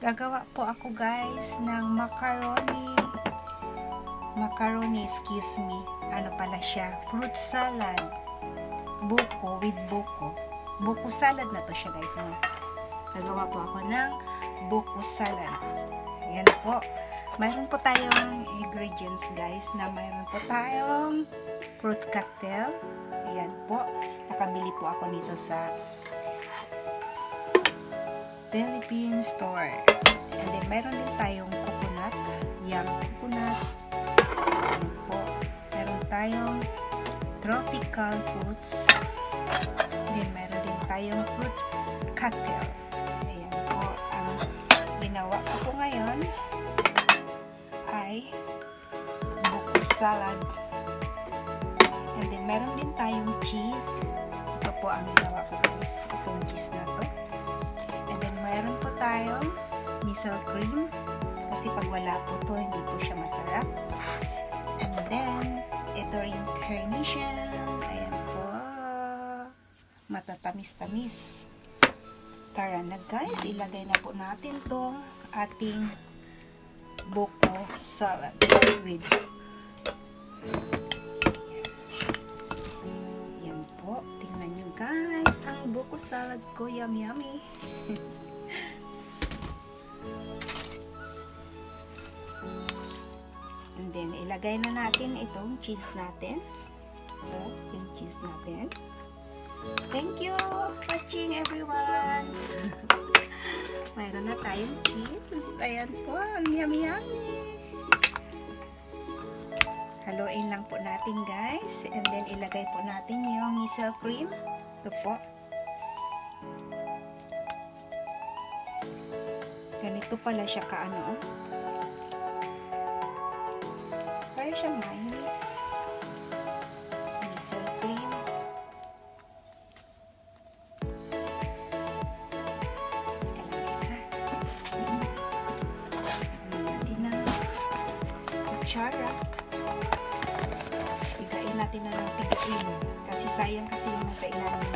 Gagawa po ako guys ng macaroni, excuse me. Ano pala siya? Fruit salad. Buko with buko. Buko salad na to siya guys. No? Gagawa po ako ng buko salad. Yan po. Mayroon po tayong ingredients guys na mayroon po tayong fruit cocktail. Ayan po. Nakabili po ako nito sa Philippine store. And then, meron din tayong coconut. Young coconut. Ayan po. Meron tayong tropical fruits. Then, meron din tayong fruit cocktail. Ayan po. Ang ginawa ko po ngayon ay buko salad. And then, meron din tayong cheese. Ito po ang ginawa ko guys. Itong cheese na to. And then, meron po tayong nisal cream. Kasi pag wala po to, hindi po siya masarap. And then, ito rin carnation. Ayan po. Matatamis-tamis. Tara na guys, ilagay na po natin tong ating buko salad with. Yan po. Tingnan nyo guys. Ang buko salad ko. Yummy. And then, ilagay na natin itong cheese natin. Ito, yung cheese natin. Thank you for watching everyone. Mayroon na tayong cheese. Ayan po, ang yummy. Haluin lang po natin guys. And then, ilagay po natin yung nisal cream. Ito po. Ganito pala siya kaano. Para siyang mayonnaise. Nisal cream. Kalabasa. Natin ng kutsara. Pigain natin na ng pigain. Kasi sayang kasi yung nasa ilalim.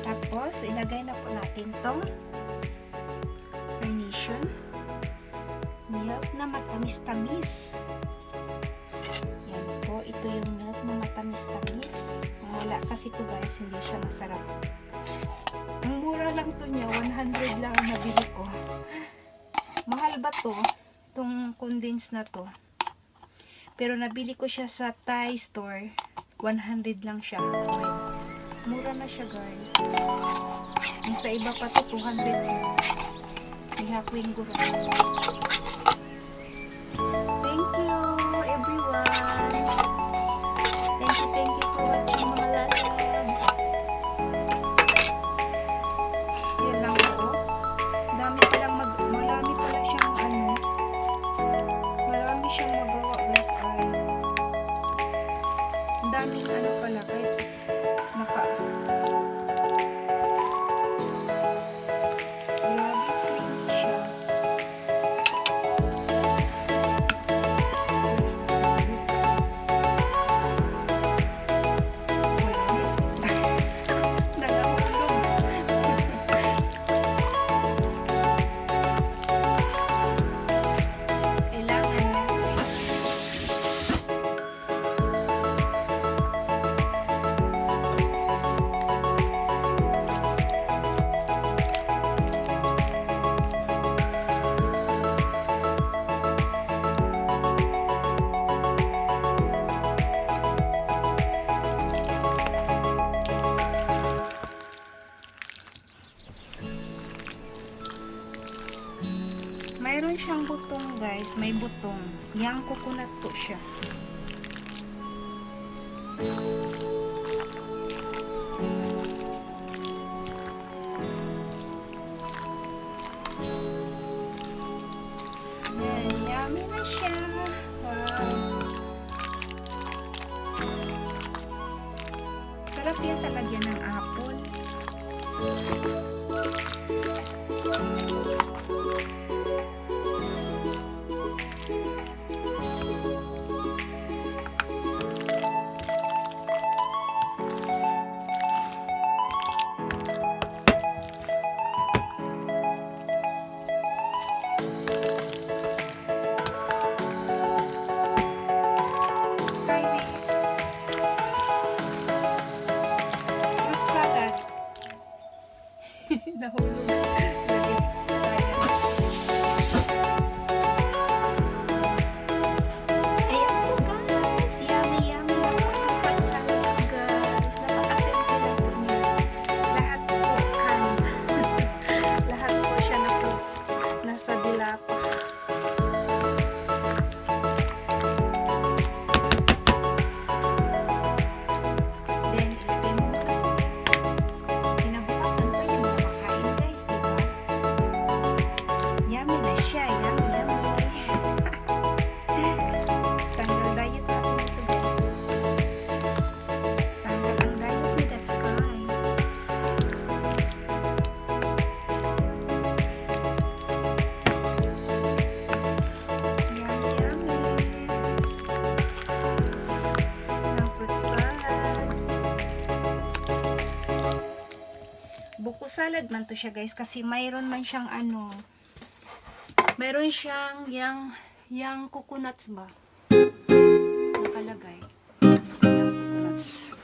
Tapos, ilagay na po natin tong carnation. Milk na matamis-tamis. Yan po, ito yung milk na matamis-tamis. Kung wala kasi ito guys, hindi siya masarap. Ang mura lang to niya, 100 lang ang nabili ko. Mahal ba to? Itong condensed na to. Pero nabili ko siya sa Thai store. 100 lang siya. Mura na siya guys. Yung sa iba pa to 200 pesos. May hakwing gura. Thank you everyone. Thank you for watching mga lalabs. Yan lang po. Marami pala siyang marami siyang magawa guys. Ay. Ang daming pala kahit mayroon siyang butong guys, may butong. Yang coconut po siya. Yan, yummy na siya. Wow. Masarap yan talagyan ng apple. Fruit salad. Nahulog. Ayan po guys. Yummy, yummy na po ang fruit salad guys. Napakasimple lang po niya. Lahat po lahat po siya na fruits. Nasa dilapa. Then, ilagay mo muna sila. Kinabukasan pa yung makakain guys, diba? Yummy na siya. Yummy, yummy. Tanggal diet natin ito guys. Tanggal ang diet ni That's Sky. Yummy, yummy. Ng fruit salad. Buko salad man to siya guys kasi mayroon man siyang mayroon siyang yang coconuts ba nakalagay, yang coconuts.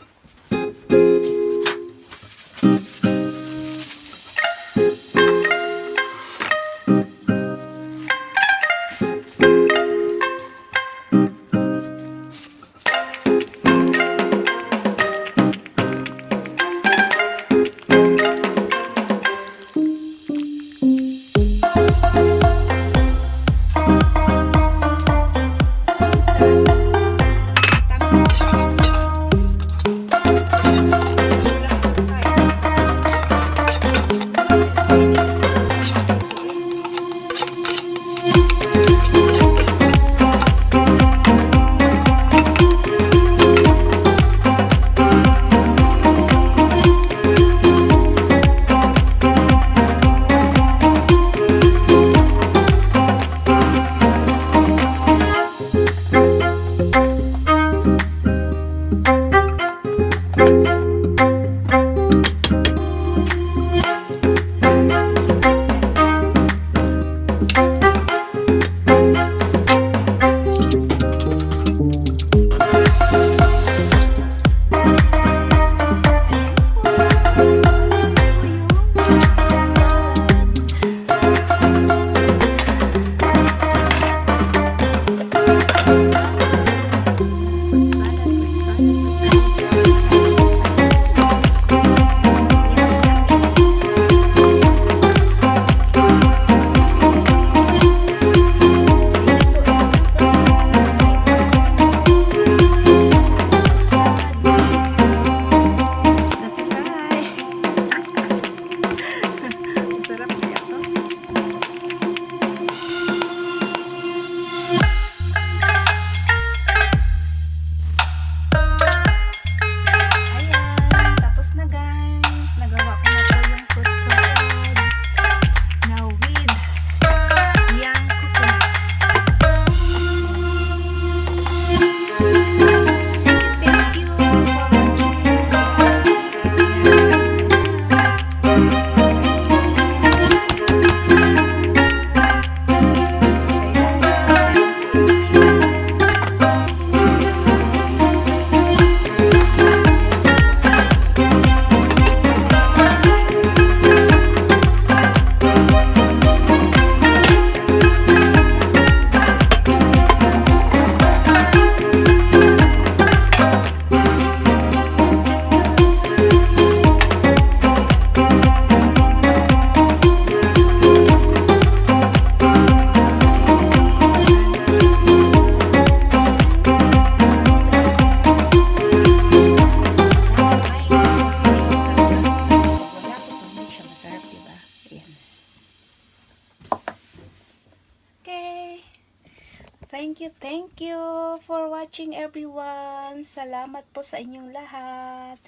you for watching everyone. Salamat po sa inyong lahat.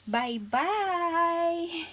Bye-bye!